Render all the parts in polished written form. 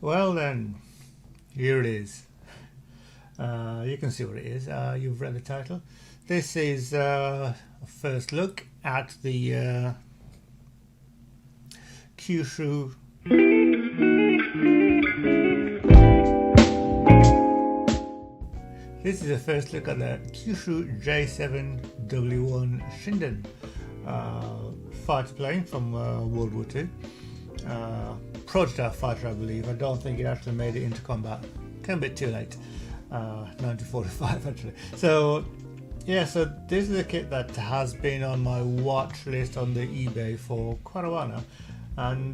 Well then, here it is. You can see what it is. You've read the title. This is a first look at the Kyushu. This is a first look at the Kyushu J7W1 Shinden fighter plane from World War II. Prototype fighter, I believe. I don't think it actually made it into combat. Came a bit too late. 1945 actually. So yeah, so this is a kit that has been on my watch list on the eBay for quite a while now, and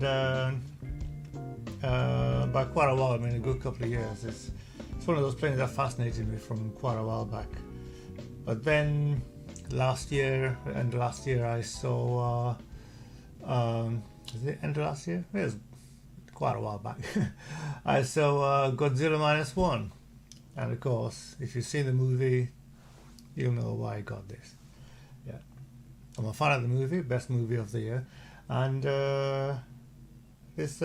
by quite a while I mean a good couple of years. It's one of those planes that fascinated me from quite a while back. But then last year I saw is it end of last year? It was quite a while back. I saw Godzilla -1, and of course if you've seen the movie you'll know why I got this. Yeah, I'm a fan of the movie, best movie of the year, and this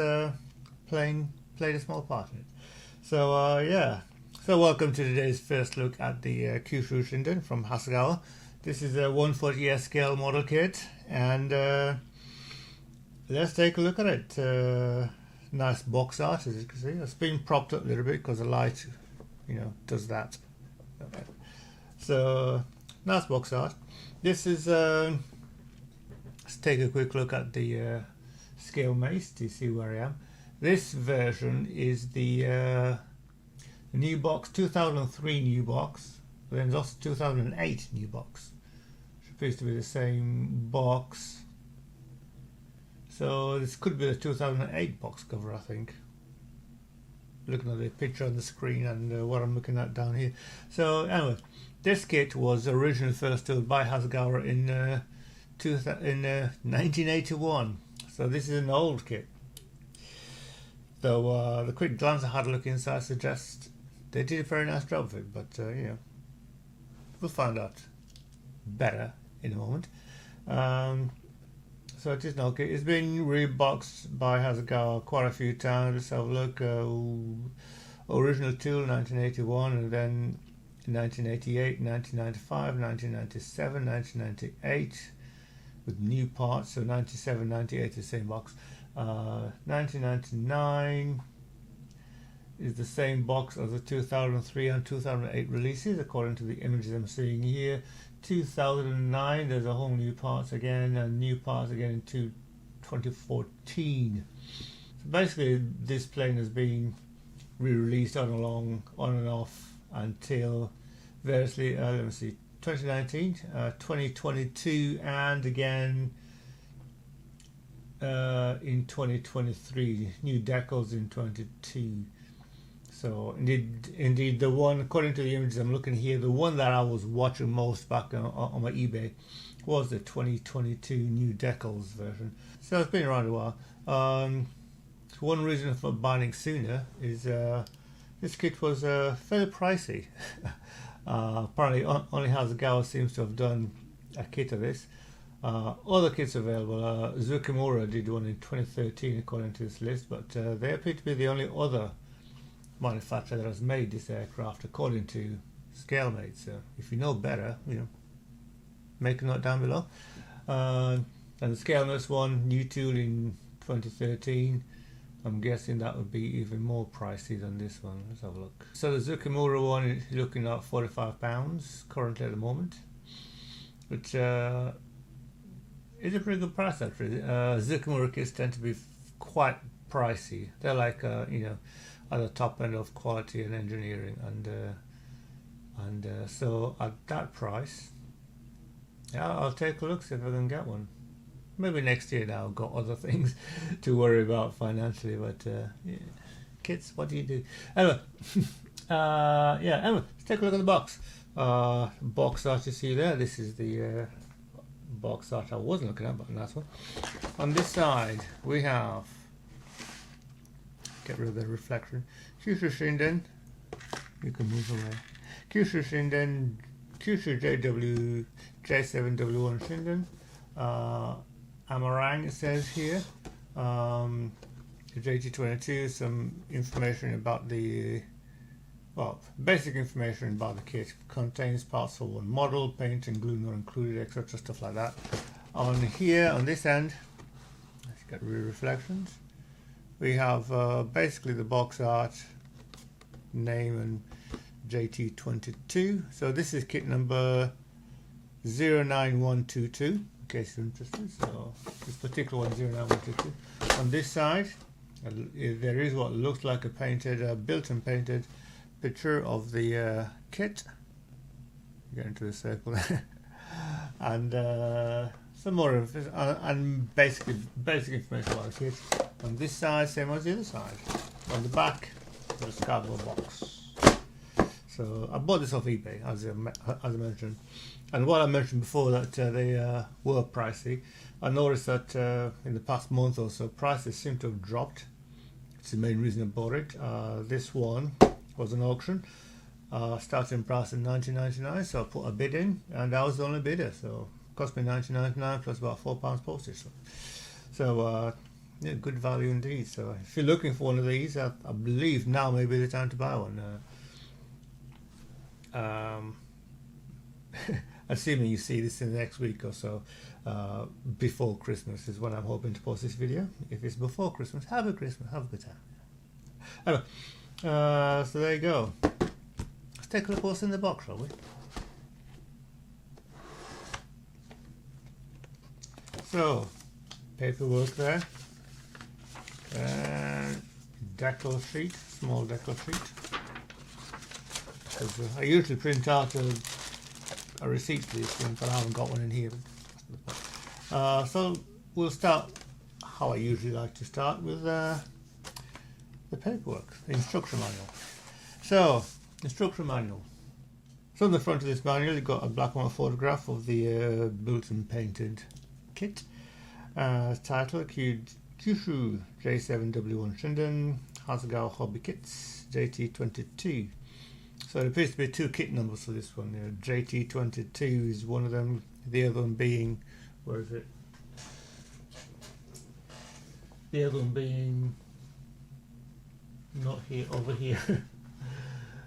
plane played a small part in it. So yeah, so welcome to today's first look at the Kyushu Shinden from Hasagawa. This is a 1/4 ES scale model kit, and let's take a look at it. Nice box art, as you can see. It's been propped up a little bit because the light, does that. Okay. So nice box art. This is let's take a quick look at the Scalemates to see where I am. This version is the new box, 2003 new box. But then there's also 2008 new box. Which appears to be the same box. So this could be the 2008 box cover, I think. Looking at the picture on the screen and what I'm looking at down here. So anyway, this kit was originally first built by Hasagawa in 1981. So this is an old kit. Though the quick glance I had a look inside suggests they did a very nice job of it. But we'll find out better in a moment. So it is an old kit. It's been reboxed by Hasagawa quite a few times. Let's have a look. Original tool 1981, and then 1988, 1995, 1997, 1998 with new parts. So 97, 98 the same box. 1999 is the same box as the 2003 and 2008 releases, according to the images I'm seeing here. 2009, there's a whole new parts again, and new parts again in 2014. So basically, this plane has been re-released on and off until variously, 2019, 2022, and again in 2023. New decals in 22. So indeed, the one, according to the images I'm looking here, the one that I was watching most back on my eBay was the 2022 new decals version. So it's been around a while. One reason for buying it sooner is this kit was fairly pricey. Apparently, only Hasagawa seems to have done a kit of this. Other kits available. Zukimura did one in 2013, according to this list, but they appear to be the only other manufacturer that has made this aircraft, according to Scalemates. So if you know better, make a note down below. And the Scalemates one, new tool in 2013. I'm guessing that would be even more pricey than this one. Let's have a look. So the Zukimura one is looking at £45 currently at the moment, which is a pretty good price actually. Zukimura kits tend to be quite pricey. They're like at the top end of quality and engineering, and so at that price, yeah, I'll take a look, see if I can get one. Maybe next year now. I've got other things to worry about financially, but yeah. Kids, what do you do? Anyway, anyway, let's take a look at the box. Box art you see there. This is the box art I wasn't looking at, but that's one. On this side, we have, get rid of the reflection, Kyushu Shinden. You can move away. Kyushu Shinden, Kyushu J7W1 Shinden. Amarang, it says here. the JT22, some information about the, well, basic information about the kit. Contains parts for one model, paint and glue not included, etc. Stuff like that. On here, on this end, let's get rid of reflections. We have basically the box art, name and JT22. So this is kit number 09122, in case you're interested. So this particular one, 09122. On this side, there is what looks like a painted, built and painted picture of the kit. Get into the circle there. And some more of and basic information about the kit. On this side, same as the other side. On the back, there's a cardboard box. So I bought this off eBay, as I mentioned. And what I mentioned before, that they were pricey. I noticed that in the past month or so, prices seem to have dropped. It's the main reason I bought it. This one was an auction. Starting price in $19.99, so I put a bid in, and I was the only bidder. So it cost me $19.99 plus about £4 postage. So yeah, good value indeed. So if you're looking for one of these, I believe now may be the time to buy one. Assuming you see this in the next week or so, before Christmas is when I'm hoping to post this video. If it's before Christmas, have a good time. Anyway, so there you go. Let's take a look what's in the box, shall we? So, paperwork there, and decal sheet, small decal sheet. I usually print out a receipt for these things, but I haven't got one in here. So we'll start how I usually like to start with the paperwork, the instruction manual. So, instruction manual. So on the front of this manual, you've got a black and white photograph of the built and painted kit. Title: Kyushu J7W1 Shinden Hasagawa Hobby Kits JT22. So it appears to be two kit numbers for this one. JT22 is one of them, the other one being, where is it? The other one being not here, over here.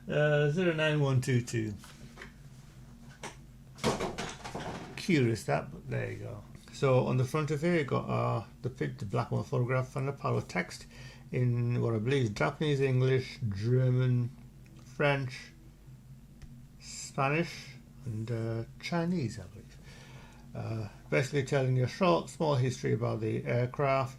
09122. Curious that, but there you go. So on the front of here, you got the black and white photograph and a pile of text in what I believe is Japanese, English, German, French, Spanish, and Chinese, I believe. Basically telling you a small history about the aircraft.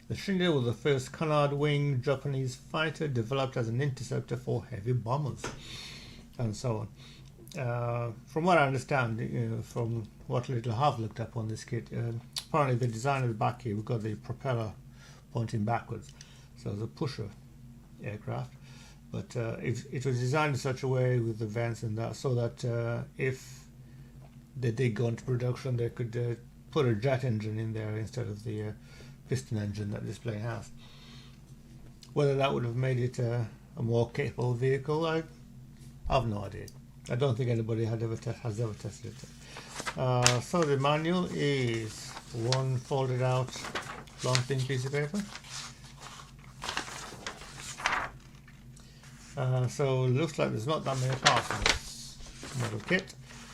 The Shinden was the first canard-wing Japanese fighter developed as an interceptor for heavy bombers, and so on. From what I understand, from what little I have looked up on this kit, apparently the design of the back here, we've got the propeller pointing backwards, so it's a pusher aircraft. But it was designed in such a way with the vents and that, so that if they did go into production, they could put a jet engine in there instead of the piston engine that this plane has. Whether that would have made it a more capable vehicle, I have no idea. I don't think anybody has ever tested it. So the manual is one folded out long thin piece of paper. So it looks like there's not that many parts in this model kit.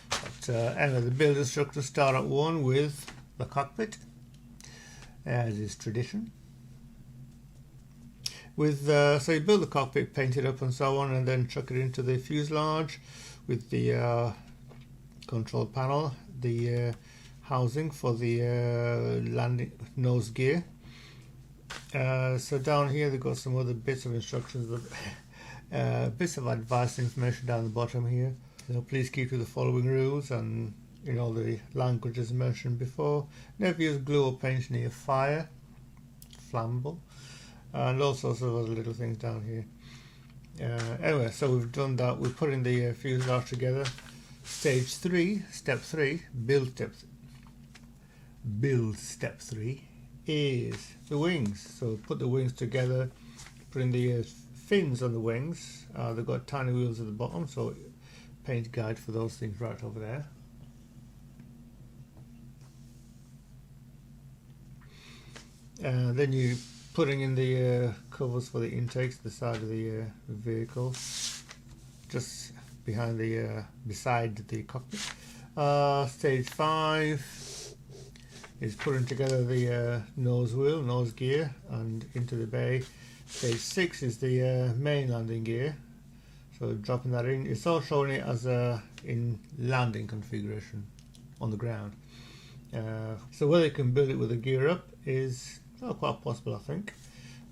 But anyway, the build instructions start at one with the cockpit, as is tradition. So you build the cockpit, paint it up and so on, and then chuck it into the fuselage with the control panel, the housing for the landing nose gear. So down here they've got some other bits of instructions, bits of advice information down the bottom here. So please keep to the following rules, and the languages mentioned before. Never use glue or paint near fire, flammable, and all sorts of other little things down here. Anyway, so we've done that. We've put in the fuselage together. Stage 3, step 3, build step 3 is the wings. So put the wings together, put in the fins on the wings. They've got tiny wheels at the bottom, so paint guide for those things right over there. Then you putting in the covers for the intakes, the side of the vehicle, just behind the beside the cockpit. Stage 5 is putting together the nose wheel, nose gear, and into the bay. Stage 6 is the main landing gear, so dropping that in. It's all showing it as in landing configuration on the ground. So whether you can build it with a gear up is quite possible, I think.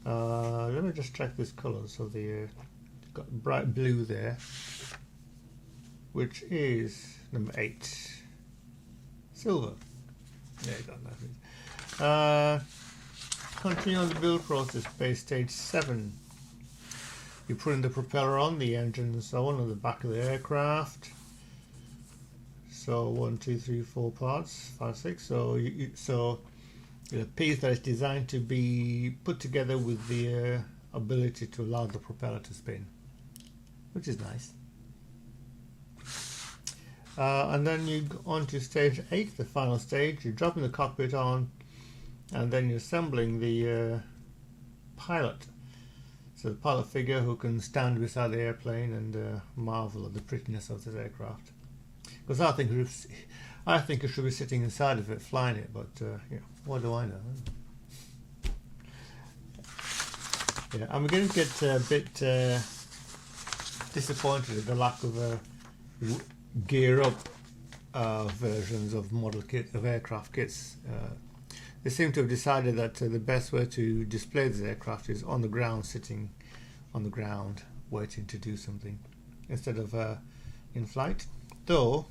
Let me just check this colour. So the got bright blue there, which is number 8. Silver. There you go. Continue on the build process. Base stage 7. You put in the propeller on, the engine and so on the back of the aircraft. So 1, 2, 3, 4 parts, 5, 6. So a piece that is designed to be put together with the ability to allow the propeller to spin, which is nice. And then you go on to stage 8, the final stage. You're dropping the cockpit on, and then you're assembling the pilot. So the pilot figure who can stand beside the airplane and marvel at the prettiness of this aircraft. Because I think it should be sitting inside of it, flying it, but yeah, what do I know? Yeah, I'm beginning to get a bit disappointed at the lack of gear up versions of model kit of aircraft kits. They seem to have decided that the best way to display this aircraft is on the ground, sitting on the ground, waiting to do something, instead of in flight. Though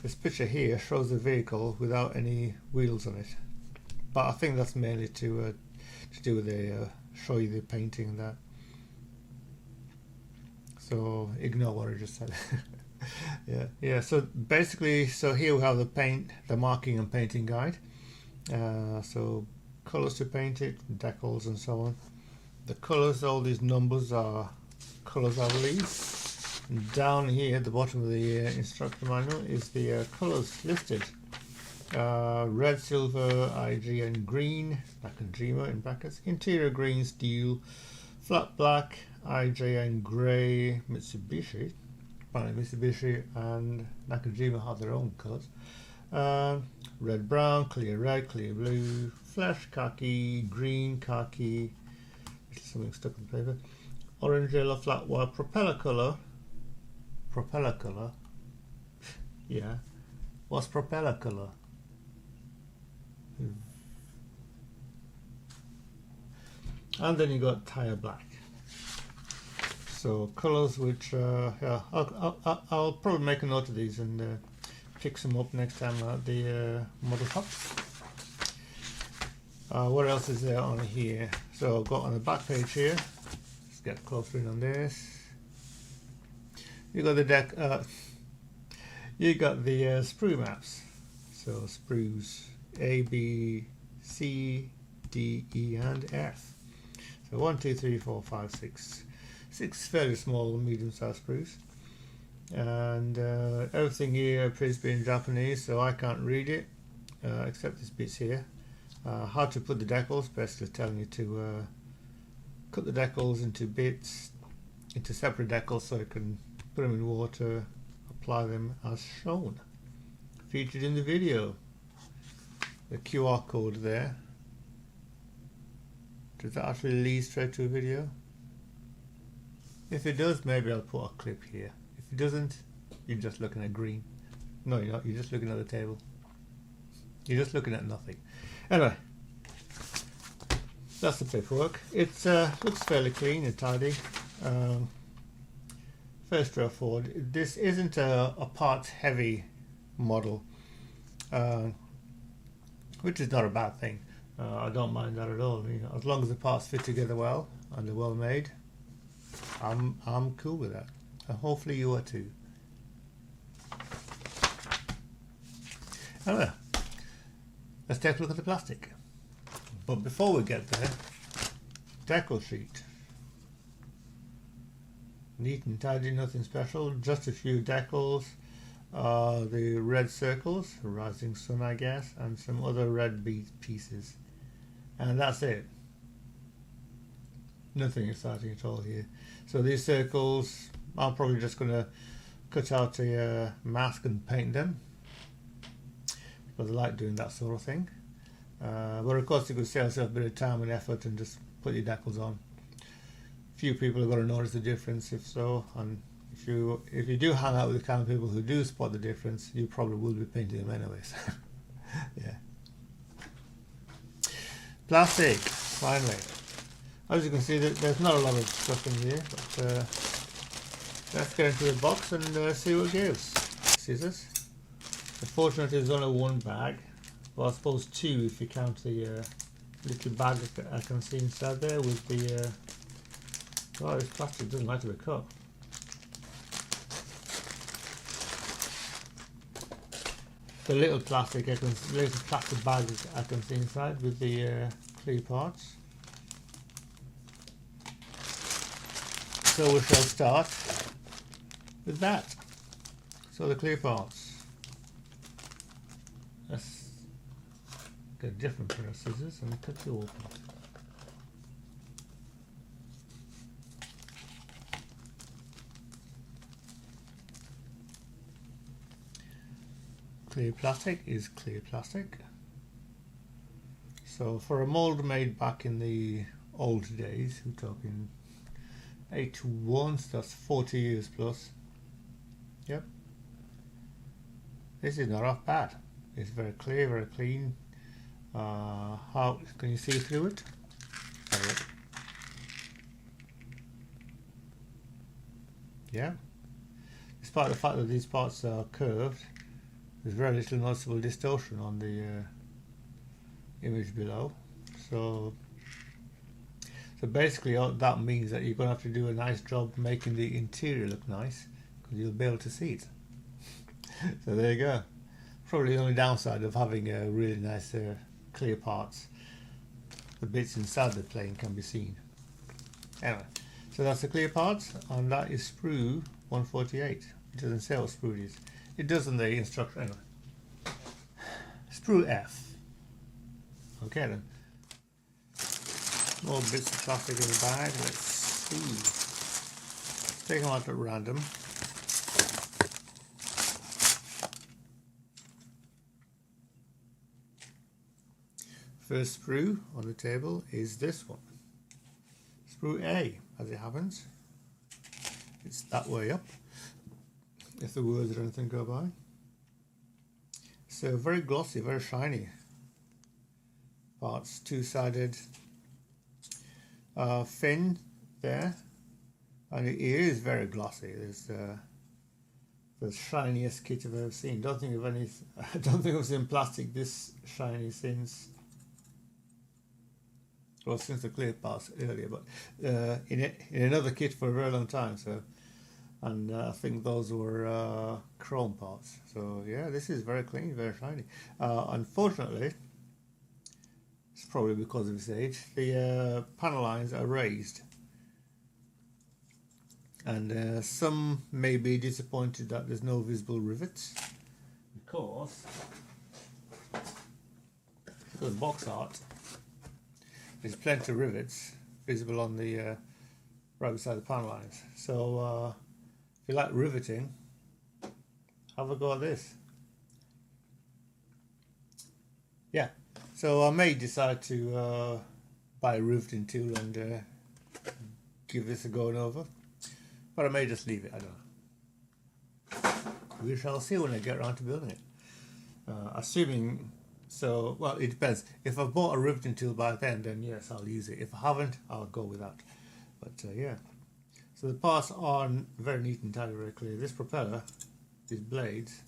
this picture here shows the vehicle without any wheels on it, but I think that's mainly to do with the show you the painting and that. So ignore what I just said. yeah. So basically, so here we have the marking and painting guide. So colors to paint it, decals and so on. The colors, all these numbers are colors, I believe. And down here at the bottom of the instruction manual is the colors listed. Red, silver, IG and green, Nakajima in brackets. Interior green, steel. Flat black, IJ and grey, Mitsubishi. Apparently Mitsubishi and Nakajima have their own colours. Red brown, clear red, clear blue, flesh khaki, green khaki, something stuck in the paper, orange, yellow, flat white, propeller colour. Yeah, what's propeller colour? And then you got tyre black. So colours which yeah, I'll probably make a note of these and pick some up next time at the model shop. What else is there on here? So I've got on the back page here, let's get closer in on this. You got the deck. You got the sprue maps. So sprues A, B, C, D, E, and F. So 1, 2, 3, 4, 5, 6. 6 fairly small, medium-sized sprues. And everything here appears to be in Japanese, so I can't read it except these bits here. How to put the decals, basically telling you to cut the decals into bits, into separate decals, so you can put them in water, apply them as shown. Featured in the video. The QR code there. Does that actually lead straight to a video? If it does, maybe I'll put a clip here. If it doesn't, you're just looking at green. No, you're not. You're just looking at the table. You're just looking at nothing. Anyway, that's the paperwork. It looks fairly clean and tidy. Fairly straightforward. This isn't a parts-heavy model, which is not a bad thing. I don't mind that at all. You know, as long as the parts fit together well and they're well made, I'm cool with that. And hopefully you are too. Anyway, let's take a look at the plastic. But before we get there, decal sheet. Neat and tidy, nothing special, just a few decals, the red circles, rising sun I guess, and some other red bead pieces. And that's it. Nothing exciting at all here. So these circles, I'm probably just going to cut out a mask and paint them, because I like doing that sort of thing. But of course you could save yourself a bit of time and effort and just put your decals on. Few people are going to notice the difference, if so, and if you do hang out with the kind of people who do spot the difference, you probably will be painting them anyways. Yeah. Plastic, finally. As you can see, there's not a lot of stuff in here, but let's get into the box and see what it gives. Scissors. Unfortunately, there's only one bag. Well, I suppose two if you count the little bag I can see inside there with the... oh, this plastic doesn't like to be cut. The little plastic bag I can see inside with the clear parts. So we shall start with that. So the clear parts. Let's get a different pair of scissors and cut you open. Clear plastic is clear plastic. So for a mould made back in the old days, we're talking 81, so that's 40 years plus. Yep. This is not half bad. It's very clear, very clean. How can you see through it? Yeah. Despite the fact that these parts are curved, there's very little noticeable distortion on the image below. So basically that means that you're going to have to do a nice job making the interior look nice, because you'll be able to see it. So there you go. Probably the only downside of having really nice clear parts. The bits inside the plane can be seen. Anyway, so that's the clear parts, and that is sprue 148. It doesn't say what sprue it is. It does in the instruction anyway. Sprue F. Okay then. More bits of plastic in the bag. Let's see. Take them out at random. First sprue on the table is this one. Sprue A, as it happens. It's that way up, if the words or anything go by. So very glossy, very shiny parts, two-sided fin there, and it is very glossy. It's the shiniest kit I've ever seen. Don't think I've seen plastic this shiny since the clear parts earlier, but in another kit for a very long time. So. And I think those were chrome parts. So yeah, this is very clean, very shiny. Unfortunately, it's probably because of its age, the panel lines are raised. And some may be disappointed that there's no visible rivets, because box art, there's plenty of rivets visible on the right beside the panel lines. So if you like riveting, have a go at this. Yeah, so I may decide to buy a riveting tool and give this a going over, but I may just leave it, I don't know. We shall see when I get around to building it. Assuming, so, well, it depends. If I've bought a riveting tool by then yes, I'll use it. If I haven't, I'll go without. But yeah. So the parts are very neat and tidy, very clear. This propeller, these blades,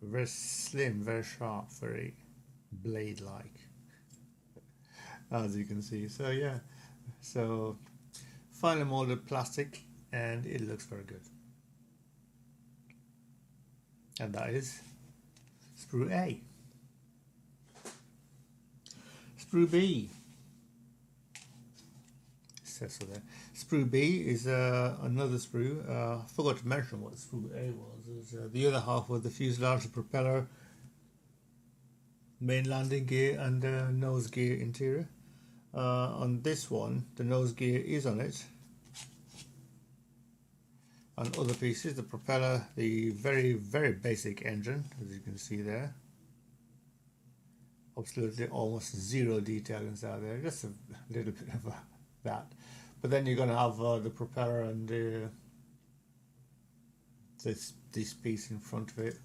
are very slim, very sharp, very blade-like, as you can see. So yeah, so finely molded plastic, and it looks very good. And that is sprue A. Sprue B. So there. Sprue B is another sprue. I forgot to mention what sprue A was. The other half was the fuselage, the propeller, main landing gear, and nose gear interior. On this one, the nose gear is on it. On other pieces, the propeller, the very, very basic engine, as you can see there. Absolutely almost zero detail inside there, just a little bit of that. But then you're going to have the propeller and this piece in front of it,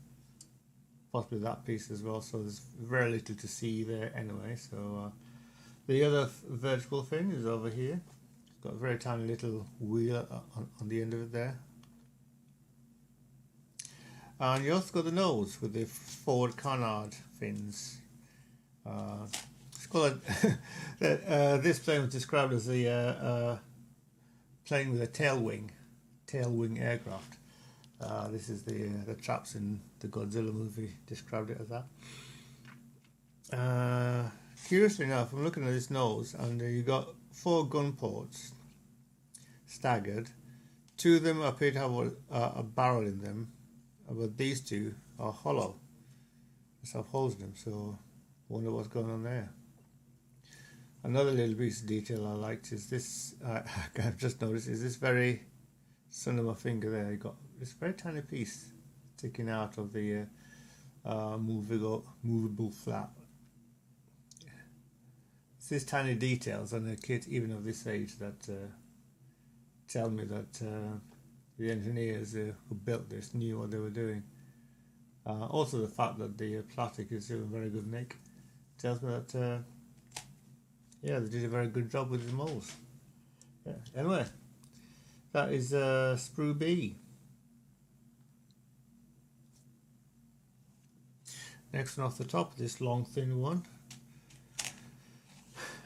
possibly that piece as well, so there's very little to see there anyway. So the other vertical fin is over here. It's got a very tiny little wheel on the end of it there. And you also got the nose with the forward canard fins. It's called this plane was described as the plane with a tailwing aircraft. This is the chaps in the Godzilla movie described it as that. Curiously enough, I'm looking at this nose, and you got 4 gun ports staggered. 2 of them appear to have a barrel in them, but these 2 are hollow. Just have holes in them, so I wonder what's going on there. Another little piece of detail I liked is this, I've just noticed, is this very son of my finger there. You got this very tiny piece sticking out of the movable flap. It's these tiny details on a kit, even of this age, that tell me that the engineers who built this knew what they were doing. Also the fact that the plastic is still in very good nick tells me that yeah, they did a very good job with the molds. Yeah. Anyway, that is Sprue B. Next one off the top, this long thin one,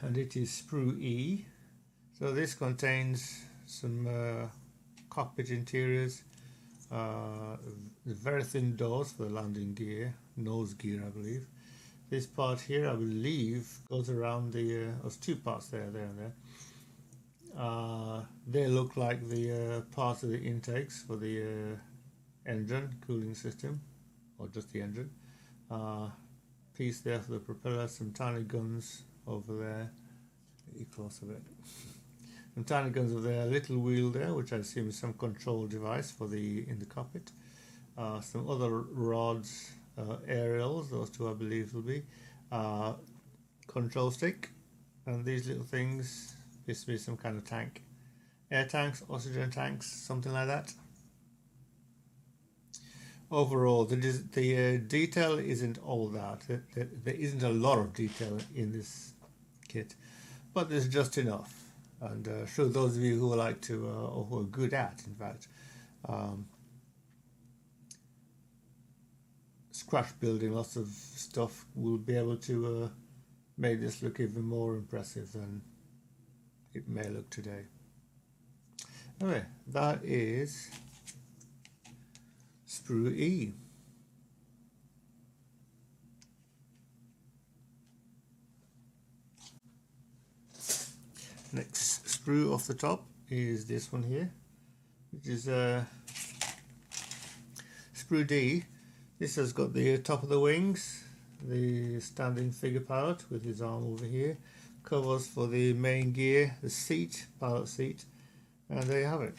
and it is Sprue E. So this contains some cockpit interiors, very thin doors for the landing gear, nose gear I believe. This part here I believe goes around the, there's 2 parts there and there. They look like the parts of the intakes for the engine cooling system, or just the engine. Piece there for the propeller, some tiny guns over there, get close of it. Some tiny guns over there, a little wheel there, which I assume is some control device for the in the cockpit. Some other rods, aerials, those 2 I believe will be. Control stick, and these little things, this will be some kind of tank. Air tanks, oxygen tanks, something like that. Overall, the detail isn't all that. There isn't a lot of detail in this kit, but there's just enough. And sure, those of you who like to, or who are good at, in fact, scratch building lots of stuff, will be able to make this look even more impressive than it may look today. Anyway, that is Sprue E. Next sprue off the top is this one here, which is Sprue D. This has got the top of the wings, the standing figure pilot with his arm over here, covers for the main gear, the seat, pilot seat, and there you have it.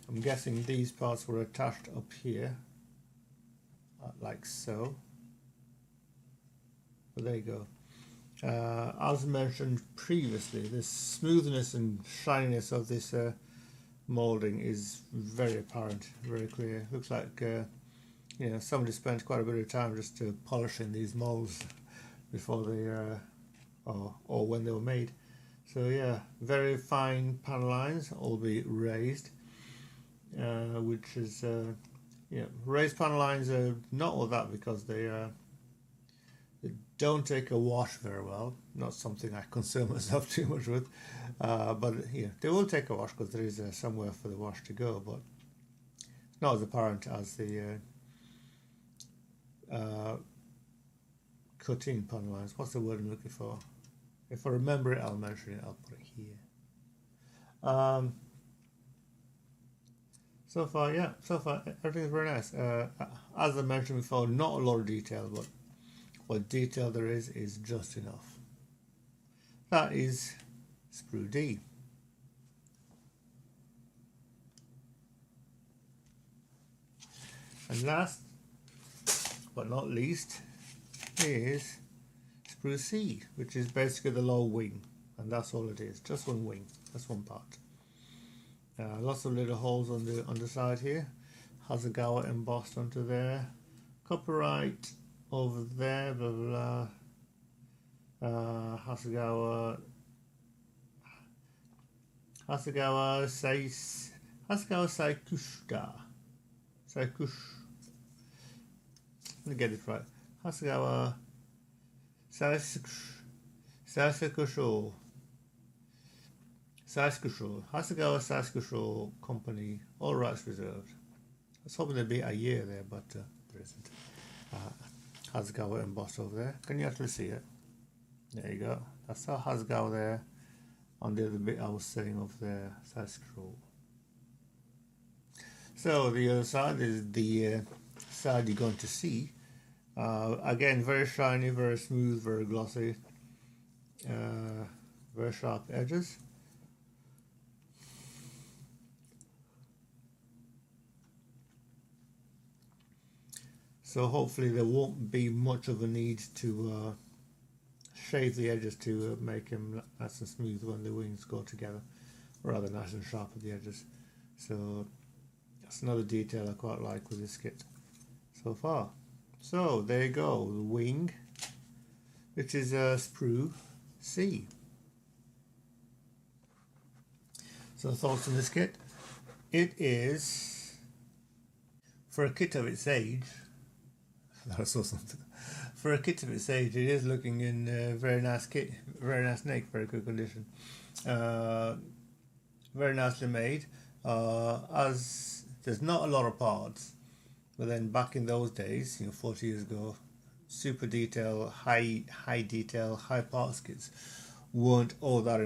I'm guessing these parts were attached up here, like so. But there you go. As mentioned previously, the smoothness and shininess of this moulding is very apparent, very clear. Looks like you know, somebody spent quite a bit of time just polishing these moulds before they or when they were made. So yeah, very fine panel lines, albeit raised, which is yeah, raised panel lines are not all that because they don't take a wash very well. Not something I concern myself too much with, but yeah, they will take a wash because there is somewhere for the wash to go, but it's not as apparent as the cut-in panel lines. What's the word I'm looking for? If I remember it, I'll mention it. I'll put it here. So far, yeah, so far everything's very nice. As I mentioned before, not a lot of detail, but what detail there is just enough. That is Sprue D. And last but not least is Sprue C, which is basically the low wing, and that's all it is, just one wing, that's one part. Lots of little holes on the side here. Hasagawa embossed onto there. Copyright over there, blah blah blah. Hasagawa Saikushita. Saikush. Let me get it right. Hasagawa Saikushou. Hasagawa Saikushou Company. All rights reserved. I was hoping there'd be a year there, but there isn't. Hasagawa embossed over there. Can you actually see it? There you go. That's our Hasagawa there. On the other bit I was saying over there, Saikushou. So the other side is the side you're going to see. Again, very shiny, very smooth, very glossy, very sharp edges. So hopefully there won't be much of a need to shave the edges to make them nice and smooth when the wings go together, rather nice and sharp at the edges. So that's another detail I quite like with this kit so far. So there you go, the wing, which is a Sprue C. So thoughts on this kit? It is, for a kit of its age, I saw something. For a kit of its age, it is looking in very nice kit, very nice make, very good condition, very nicely made. As there's not a lot of parts, but then back in those days, 40 years ago, super detail, high detail, high parts kits weren't all that.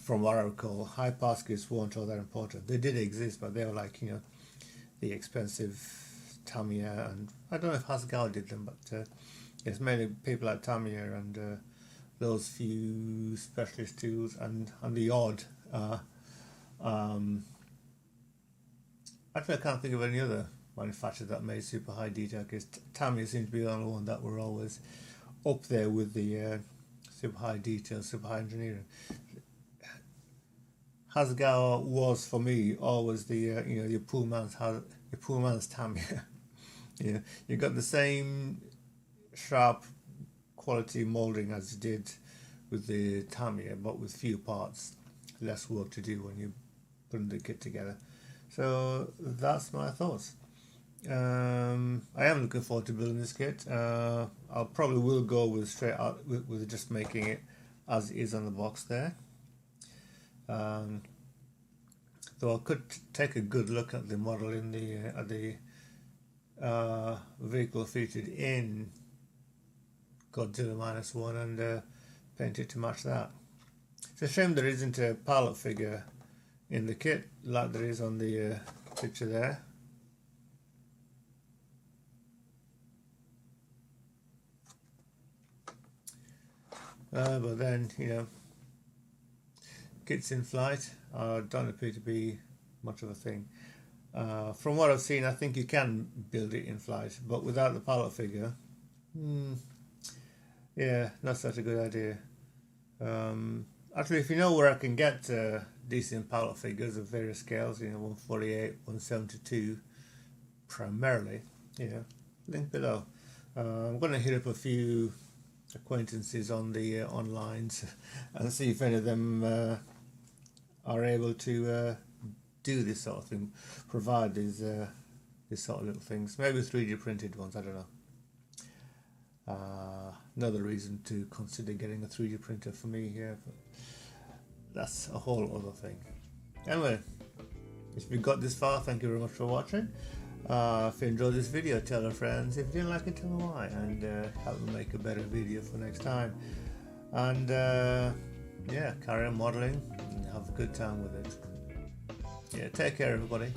From what I recall, high parts kits weren't all that important. They did exist, but they were like the expensive Tamiya, and I don't know if Hasagawa did them, but it's mainly people like Tamiya and those few specialist tools and the odd. Actually, I can't think of any other manufacturer that made super high detail, because Tamiya seemed to be the only one that were always up there with the super high detail, super high engineering. Hasagawa was for me always the your poor man's Tamiya. You got the same sharp quality molding as you did with the Tamiya, but with few parts, less work to do when you put the kit together. So that's my thoughts. I am looking forward to building this kit. I probably will go with straight out with just making it as it is on the box there. Though I could take a good look at the model in the vehicle featured in Godzilla -1 and paint it to match that. It's a shame there isn't a palette figure in the kit like there is on the picture there. But then, kits in flight don't appear to be much of a thing. From what I've seen, I think you can build it in flight, but without the palette figure, yeah, not such a good idea. Actually, if you know where I can get decent palette figures of various scales, 148, 172, primarily, link below. I'm going to hit up a few acquaintances on the onlines and see if any of them are able to do this sort of thing, provide these sort of little things, maybe 3D printed ones, I don't know. Another reason to consider getting a 3D printer for me here, but that's a whole other thing. Anyway, if you got this far, thank you very much for watching. If you enjoyed this video, tell your friends. If you didn't like it, tell them why, and help them make a better video for next time. And yeah, carry on modeling and have a good time with it. Yeah, take care everybody.